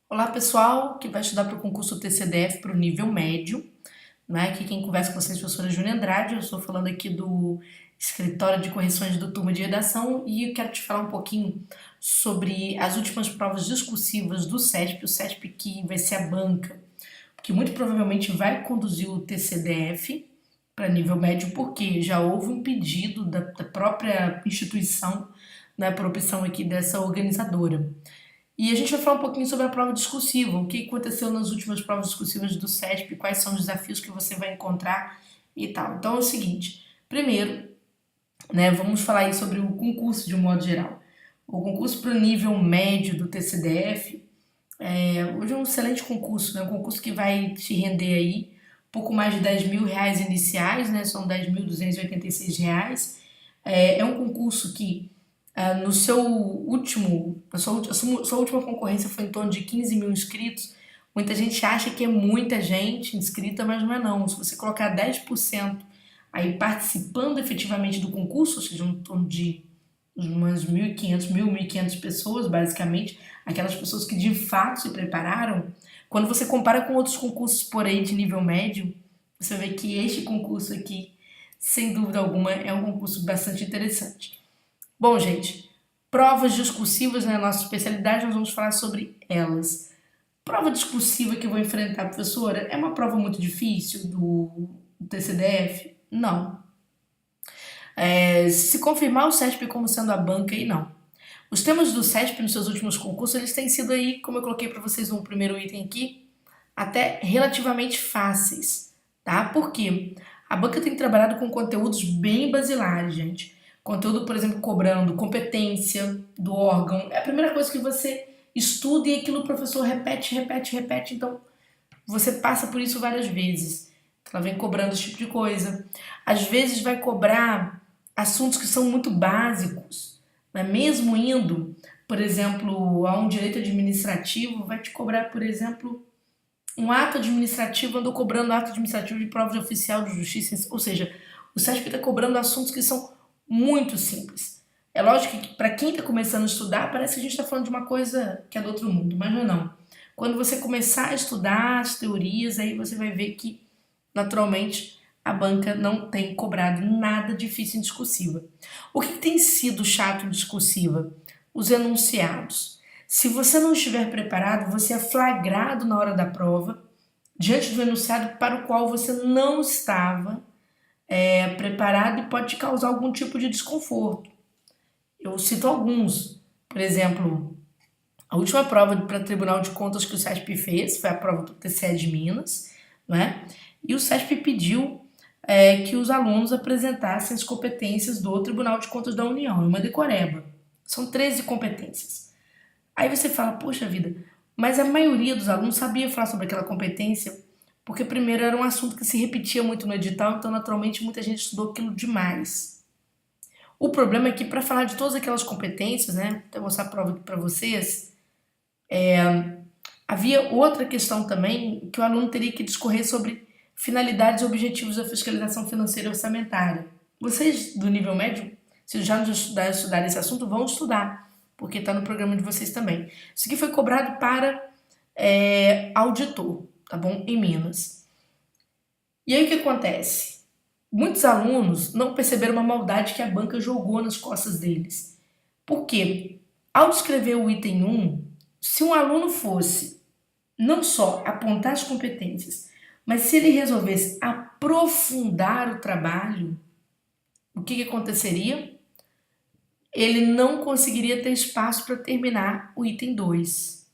Olá pessoal, que vai estudar para o concurso TCDF para o nível médio, né? Aqui quem conversa com vocês é a professora Júlia Andrade, eu estou falando aqui do escritório de correções do turma de redação e eu quero te falar um pouquinho sobre as últimas provas discursivas do CESP, o CESP que vai ser a banca, que muito provavelmente vai conduzir o TCDF para nível médio, porque já houve um pedido da própria instituição, né, por opção aqui dessa organizadora. E a gente vai falar um pouquinho sobre a prova discursiva, o que aconteceu nas últimas provas discursivas do CESP, quais são os desafios que você vai encontrar e tal. Então é o seguinte, primeiro, né, vamos falar aí sobre o concurso de um modo geral. O concurso para o nível médio do TCDF, hoje é um excelente concurso, né, um concurso que vai te render aí pouco mais de R$ 10.000 iniciais, né, são R$ 10.286. É um concurso que no seu último, a sua última concorrência foi em torno de 15 mil inscritos. Muita gente acha que é muita gente inscrita, mas não é não. Se você colocar 10% aí participando efetivamente do concurso, ou seja, em torno de umas 1.500, 1.500 pessoas, basicamente, aquelas pessoas que de fato se prepararam, quando você compara com outros concursos por aí de nível médio, você vê que este concurso aqui, sem dúvida alguma, é um concurso bastante interessante. Bom, gente, provas discursivas, né? Nossa especialidade, nós vamos falar sobre elas. Prova discursiva que eu vou enfrentar, professora, é uma prova muito difícil do TCDF? Não. Se confirmar o CESP como sendo a banca, aí não. Os temas do CESP nos seus últimos concursos, eles têm sido aí, como eu coloquei para vocês no primeiro item aqui, até relativamente fáceis, tá? Por quê? A banca tem trabalhado com conteúdos bem basilares, gente. Conteúdo, por exemplo, cobrando competência do órgão. É a primeira coisa que você estuda e aquilo o professor repete, repete, repete. Então, você passa por isso várias vezes. Ela vem cobrando esse tipo de coisa. Às vezes vai cobrar assuntos que são muito básicos, né? Mesmo indo, por exemplo, a um direito administrativo, vai te cobrar, por exemplo, um ato administrativo, andou cobrando ato administrativo de prova de oficial de justiça, ou seja, o SESP está cobrando assuntos que são muito simples. É lógico que para quem está começando a estudar, parece que a gente está falando de uma coisa que é do outro mundo, mas não é não. Quando você começar a estudar as teorias, aí você vai ver que, naturalmente, a banca não tem cobrado nada difícil em discursiva. O que tem sido chato em discursiva? Os enunciados. Se você não estiver preparado, você é flagrado na hora da prova, diante do enunciado para o qual você não estava preparado e pode te causar algum tipo de desconforto. Eu cito alguns. Por exemplo, a última prova para Tribunal de Contas que o CESP fez foi a prova do TCE de Minas, né? E o CESP pediu que os alunos apresentassem as competências do Tribunal de Contas da União, uma decoreba. São 13 competências. Aí você fala, poxa vida, mas a maioria dos alunos sabia falar sobre aquela competência, porque primeiro era um assunto que se repetia muito no edital, então naturalmente muita gente estudou aquilo demais. O problema é que para falar de todas aquelas competências, né, vou mostrar a prova aqui para vocês, havia outra questão também que o aluno teria que discorrer sobre finalidades e objetivos da fiscalização financeira e orçamentária. Vocês do nível médio, se já não estudaram esse assunto, vão estudar, porque está no programa de vocês também. Isso aqui foi cobrado para auditor, tá bom? Em Minas. E aí o que acontece? Muitos alunos não perceberam uma maldade que a banca jogou nas costas deles. Por quê? Ao descrever o item 1, se um aluno fosse não só apontar as competências, mas se ele resolvesse aprofundar o trabalho, o que aconteceria? Ele não conseguiria ter espaço para terminar o item 2.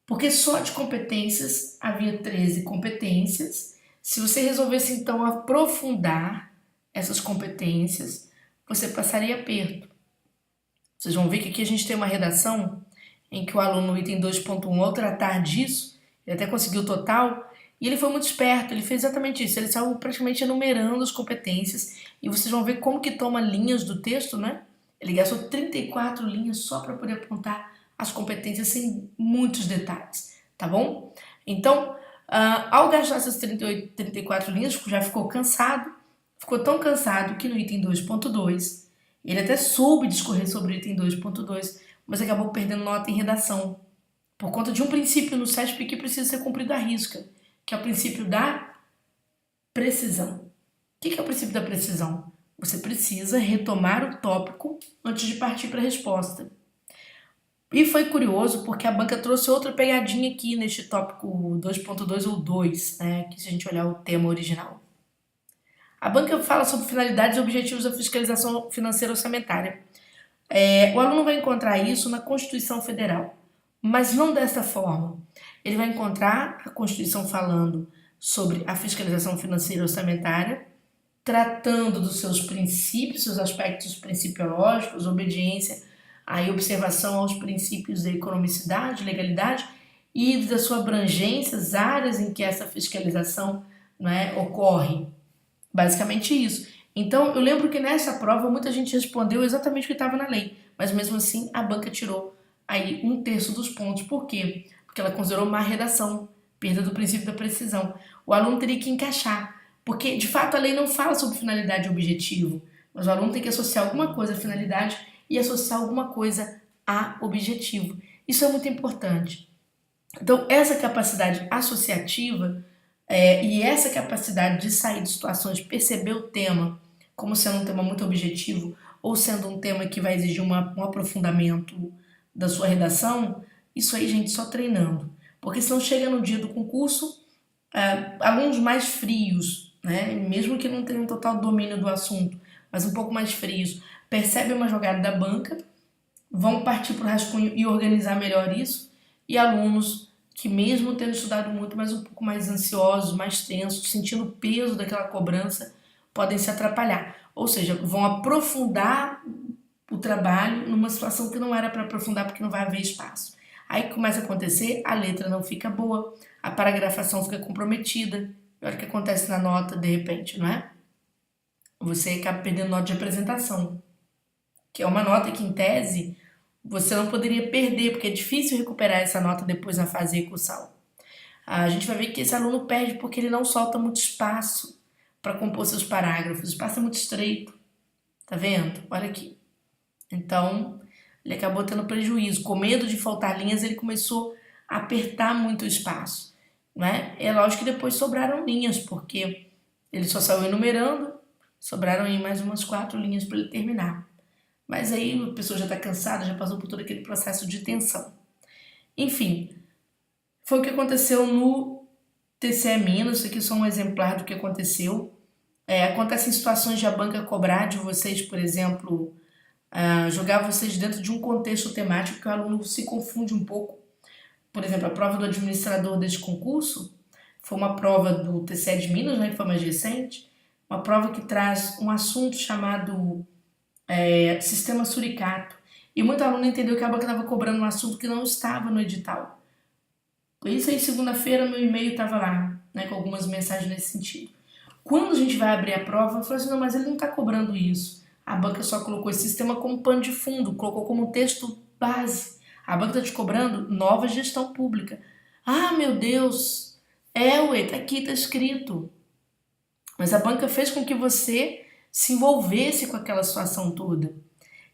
Porque só de competências havia 13 competências. Se você resolvesse então aprofundar essas competências, você passaria aperto. Vocês vão ver que aqui a gente tem uma redação em que o aluno no item 2.1, ao tratar disso, ele até conseguiu o total, e ele foi muito esperto, ele fez exatamente isso, ele saiu praticamente enumerando as competências, e vocês vão ver como que toma linhas do texto, né? Ele gastou 34 linhas só para poder apontar as competências sem muitos detalhes, tá bom? Então, ao gastar essas 34 linhas, já ficou cansado, ficou tão cansado que no item 2.2, ele até soube discorrer sobre o item 2.2, mas acabou perdendo nota em redação. por conta de um princípio no SESP que precisa ser cumprido à risca, que é o princípio da precisão. O que é o princípio da precisão? Você precisa retomar o tópico antes de partir para a resposta. E foi curioso porque a banca trouxe outra pegadinha aqui neste tópico 2.2 ou 2, né, que se a gente olhar o tema original. A banca fala sobre finalidades e objetivos da fiscalização financeira orçamentária. O aluno vai encontrar isso na Constituição Federal, mas não dessa forma. Ele vai encontrar a Constituição falando sobre a fiscalização financeira orçamentária, tratando dos seus princípios, seus aspectos principiológicos, obediência e observação aos princípios da economicidade, legalidade e da sua abrangência, as áreas em que essa fiscalização, ocorre. Basicamente isso. Então, eu lembro que nessa prova muita gente respondeu exatamente o que estava na lei, mas mesmo assim a banca tirou aí 1/3 dos pontos. Por quê? Porque ela considerou má redação, perda do princípio da precisão. O aluno teria que encaixar, porque de fato a lei não fala sobre finalidade e objetivo, mas o aluno tem que associar alguma coisa à finalidade e associar alguma coisa a objetivo. Isso é muito importante. Então, essa capacidade associativa e essa capacidade de sair de situações, perceber o tema como sendo um tema muito objetivo ou sendo um tema que vai exigir um aprofundamento da sua redação, isso aí, gente, só treinando. Porque senão chega no dia do concurso, alunos mais frios, né, mesmo que não tenham um total domínio do assunto, mas um pouco mais frios, percebem uma jogada da banca, vão partir para o rascunho e organizar melhor isso, e alunos que mesmo tendo estudado muito, mas um pouco mais ansiosos, mais tensos, sentindo o peso daquela cobrança, podem se atrapalhar. Ou seja, vão aprofundar o trabalho numa situação que não era para aprofundar porque não vai haver espaço. Aí começa a acontecer, a letra não fica boa, a paragrafação fica comprometida. Olha o que acontece na nota de repente, não é? Você acaba perdendo nota de apresentação, que é uma nota que em tese você não poderia perder, porque é difícil recuperar essa nota depois na fase recursal. A gente vai ver que esse aluno perde porque ele não solta muito espaço para compor seus parágrafos. O espaço é muito estreito. Tá vendo? Olha aqui. Então, ele acabou tendo prejuízo. Com medo de faltar linhas, ele começou a apertar muito o espaço. Né? É lógico que depois sobraram linhas, porque ele só saiu enumerando, sobraram aí mais umas 4 linhas para ele terminar. Mas aí a pessoa já está cansada, já passou por todo aquele processo de tensão. Enfim, foi o que aconteceu no TCE-, isso aqui é só um exemplar do que aconteceu. Acontece em situações de a banca cobrar de vocês, por exemplo, jogar vocês dentro de um contexto temático que o aluno se confunde um pouco. Por exemplo, a prova do administrador deste concurso foi uma prova do TCE de Minas, né, que foi mais recente, uma prova que traz um assunto chamado sistema suricato. E muito aluno entendeu que a banca estava cobrando um assunto que não estava no edital. Por isso aí, segunda-feira, meu e-mail estava lá, né, com algumas mensagens nesse sentido. Quando a gente vai abrir a prova, eu falei assim, não, mas ele não está cobrando isso. A banca só colocou esse sistema como pano de fundo, colocou como texto base. A banca está te cobrando nova gestão pública. Ah, meu Deus, tá aqui, tá escrito. Mas a banca fez com que você se envolvesse com aquela situação toda.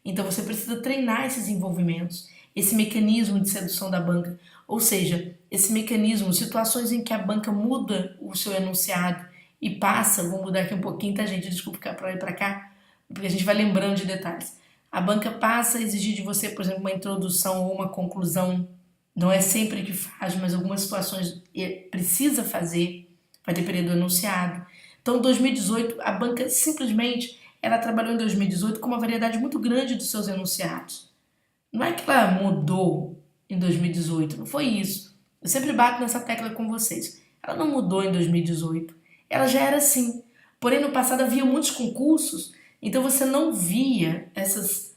Então você precisa treinar esses envolvimentos, esse mecanismo de sedução da banca. Ou seja, esse mecanismo, situações em que a banca muda o seu enunciado e passa, vou mudar aqui um pouquinho, tá, gente? Desculpa ficar para lá e para cá, porque a gente vai lembrando de detalhes. A banca passa a exigir de você, por exemplo, uma introdução ou uma conclusão. Não é sempre que faz, mas algumas situações precisa fazer, vai depender do enunciado. Então, 2018, a banca simplesmente ela trabalhou em 2018 com uma variedade muito grande dos seus enunciados. Não é que ela mudou em 2018, não foi isso. Eu sempre bato nessa tecla com vocês. Ela não mudou em 2018, ela já era assim. Porém, no passado havia muitos concursos, então você não via essas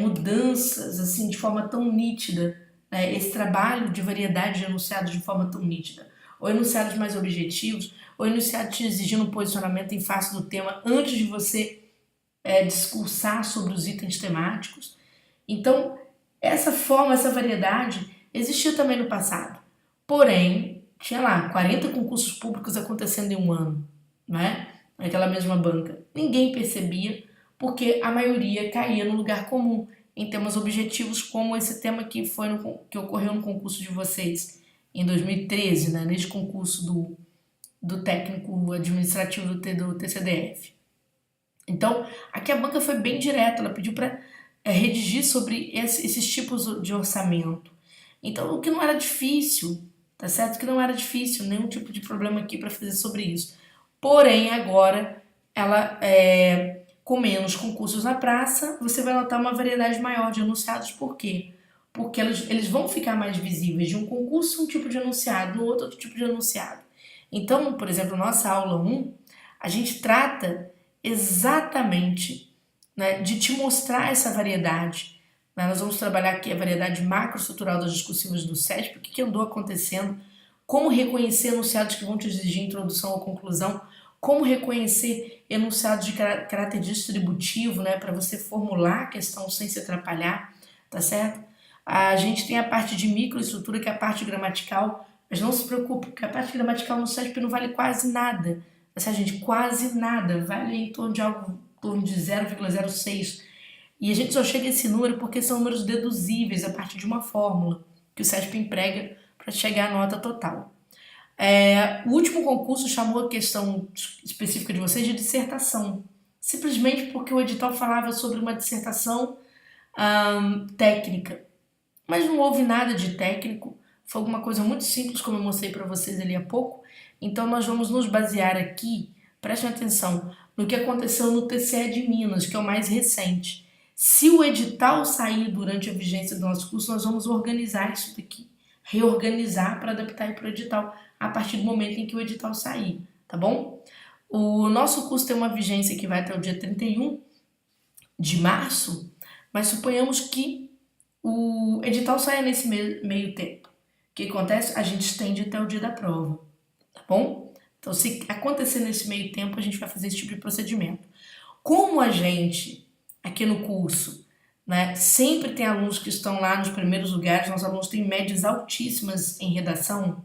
mudanças assim de forma tão nítida, né? Esse trabalho de variedade de enunciados de forma tão nítida. Ou enunciados mais objetivos, ou enunciados te exigindo um posicionamento em face do tema antes de você discursar sobre os itens temáticos. Então, essa forma, essa variedade existia também no passado. Porém, tinha lá 40 concursos públicos acontecendo em um ano, né? Naquela mesma banca. Ninguém percebia porque a maioria caía no lugar comum, em temas objetivos, como esse tema que que ocorreu no concurso de vocês em 2013, né, nesse concurso do técnico administrativo do TCDF. Então, aqui a banca foi bem direta, ela pediu para redigir sobre esses tipos de orçamento. Então, o que não era difícil, tá certo? O que não era difícil, nenhum tipo de problema aqui para fazer sobre isso. Porém, agora, com menos concursos na praça, você vai notar uma variedade maior de anunciados. Por quê? Porque eles vão ficar mais visíveis. De um concurso, um tipo de anunciado, no outro tipo de anunciado. Então, por exemplo, nossa aula 1, a gente trata exatamente, né, de te mostrar essa variedade. Né? Nós vamos trabalhar aqui a variedade macroestrutural das discursivas do SESP, o que andou acontecendo, como reconhecer enunciados que vão te exigir introdução ou conclusão, como reconhecer enunciados de caráter distributivo, né, para você formular a questão sem se atrapalhar, tá certo? A gente tem a parte de microestrutura, que é a parte gramatical, mas não se preocupe, porque a parte gramatical no SESP não vale quase nada. Essa gente, quase nada, vale em torno de algo em torno de 0,06. E a gente só chega a esse número porque são números deduzíveis a partir de uma fórmula que o SESP emprega para chegar à nota total. O último concurso chamou a questão específica de vocês de dissertação, simplesmente porque o edital falava sobre uma dissertação técnica, mas não houve nada de técnico, foi alguma coisa muito simples, como eu mostrei para vocês ali há pouco. Então nós vamos nos basear aqui, prestem atenção, no que aconteceu no TCE de Minas, que é o mais recente. Se o edital sair durante a vigência do nosso curso, nós vamos organizar isso daqui, reorganizar para adaptar para o edital a partir do momento em que o edital sair, tá bom? O nosso curso tem uma vigência que vai até o dia 31 de março, mas suponhamos que o edital saia nesse meio tempo. O que acontece? A gente estende até o dia da prova, tá bom? Então, se acontecer nesse meio tempo, a gente vai fazer esse tipo de procedimento. Como a gente, aqui no curso, né, sempre tem alunos que estão lá nos primeiros lugares, nossos alunos têm médias altíssimas em redação,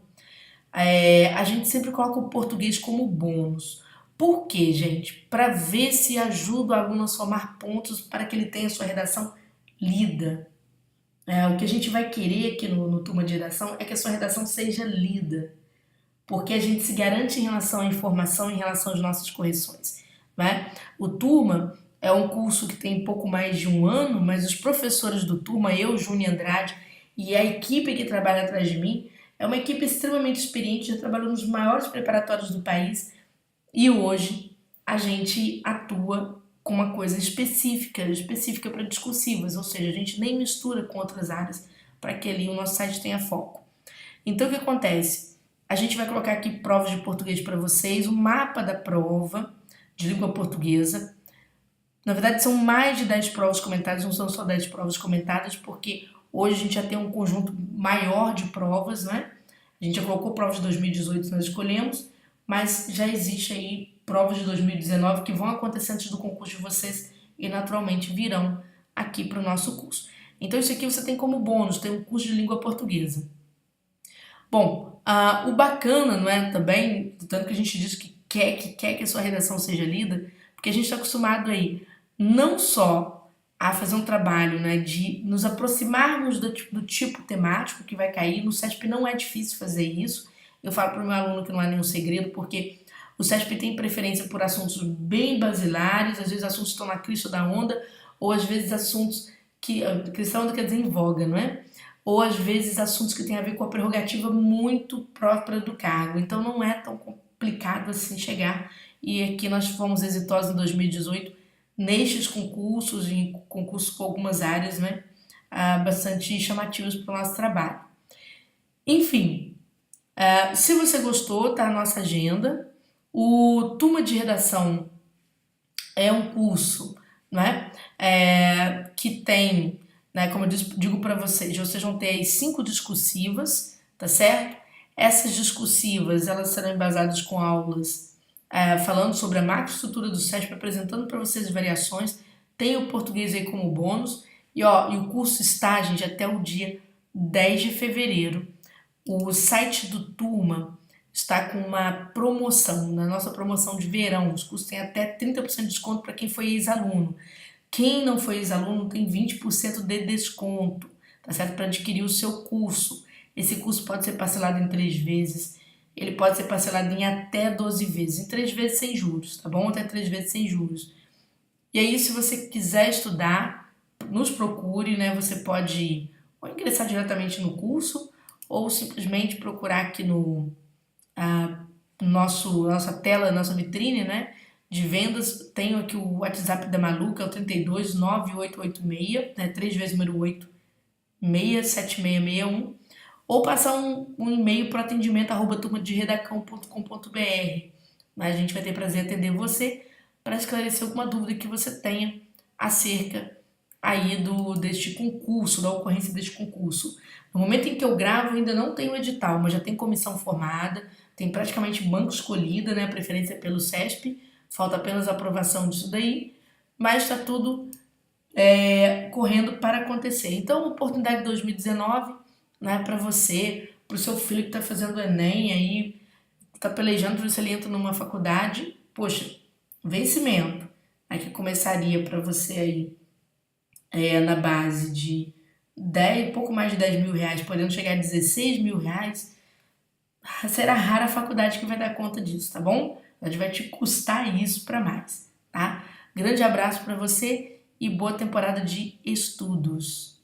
a gente sempre coloca o português como bônus. Por quê, gente? Para ver se ajuda o aluno a somar pontos para que ele tenha sua redação lida. O que a gente vai querer aqui no Turma de Redação é que a sua redação seja lida, porque a gente se garante em relação à informação, em relação às nossas correções. Né? O Turma é um curso que tem pouco mais de um ano, mas os professores do Turma, eu, Júnior Andrade, e a equipe que trabalha atrás de mim, é uma equipe extremamente experiente, já trabalhou nos maiores preparatórios do país, e hoje a gente atua com uma coisa específica para discursivas, ou seja, a gente nem mistura com outras áreas para que ali o nosso site tenha foco. Então o que acontece? A gente vai colocar aqui provas de português para vocês, o mapa da prova de língua portuguesa. Na verdade são mais de 10 provas comentadas, não são só 10 provas comentadas, porque hoje a gente já tem um conjunto maior de provas, né? A gente já colocou provas de 2018 que nós escolhemos, mas já existe aí provas de 2019 que vão acontecer antes do concurso de vocês e naturalmente virão aqui para o nosso curso. Então isso aqui você tem como bônus, tem um curso de língua portuguesa. Bom, o bacana, não é, também, tanto que a gente diz que quer que a sua redação seja lida, porque a gente está acostumado aí não só a fazer um trabalho, né, de nos aproximarmos do tipo temático que vai cair. No SESP não é difícil fazer isso. Eu falo para o meu aluno que não é nenhum segredo, porque o SESP tem preferência por assuntos bem basilares, às vezes assuntos que estão na crista da onda, ou às vezes assuntos que... crista da onda quer dizer em voga, não é? Ou às vezes assuntos que têm a ver com a prerrogativa muito própria do cargo. Então não é tão complicado assim chegar. E aqui nós fomos exitosos em 2018 nestes concursos, em concursos com algumas áreas, né, bastante chamativas para o nosso trabalho. Enfim, se você gostou, tá a nossa agenda. O Turma de Redação é um curso, né, que tem, né, como eu digo para vocês vão ter aí 5 discursivas, tá certo? Essas discursivas, elas serão embasadas com aulas falando sobre a macroestrutura do SESP, apresentando para vocês variações, tem o português aí como bônus, e o curso está, gente, até o dia 10 de fevereiro. O site do Turma está com uma promoção, na nossa promoção de verão, os cursos têm até 30% de desconto para quem foi ex-aluno. Quem não foi ex-aluno tem 20% de desconto, tá certo? Para adquirir o seu curso. Esse curso pode ser parcelado em 3 vezes, ele pode ser parcelado em até 12 vezes, em 3 vezes sem juros, tá bom? Até 3 vezes sem juros. E aí, se você quiser estudar, nos procure, né? Você pode ou ingressar diretamente no curso ou simplesmente procurar aqui no nossa tela, nossa vitrine, né? De vendas. Tenho aqui o WhatsApp da Malu, que é o 32 9886, né? 3 vezes número 8, 67661. Ou passar um e-mail para atendimento@turmaderedacão.com.br. Mas a gente vai ter prazer em atender você para esclarecer alguma dúvida que você tenha acerca aí deste concurso, da ocorrência deste concurso. No momento em que eu gravo, ainda não tem o edital, mas já tem comissão formada, tem praticamente banco escolhida, né? A preferência é pelo CESP, falta apenas a aprovação disso daí, mas está tudo correndo para acontecer. Então, oportunidade de 2019, né, para você, para o seu filho que está fazendo o Enem aí, está pelejando para ver se ele entra numa faculdade, poxa, vencimento. Aí que começaria para você aí na base de 10, pouco mais de 10 mil reais, podendo chegar a 16 mil reais, será rara a faculdade que vai dar conta disso, tá bom? A gente vai te custar isso para mais, tá? Grande abraço para você e boa temporada de estudos.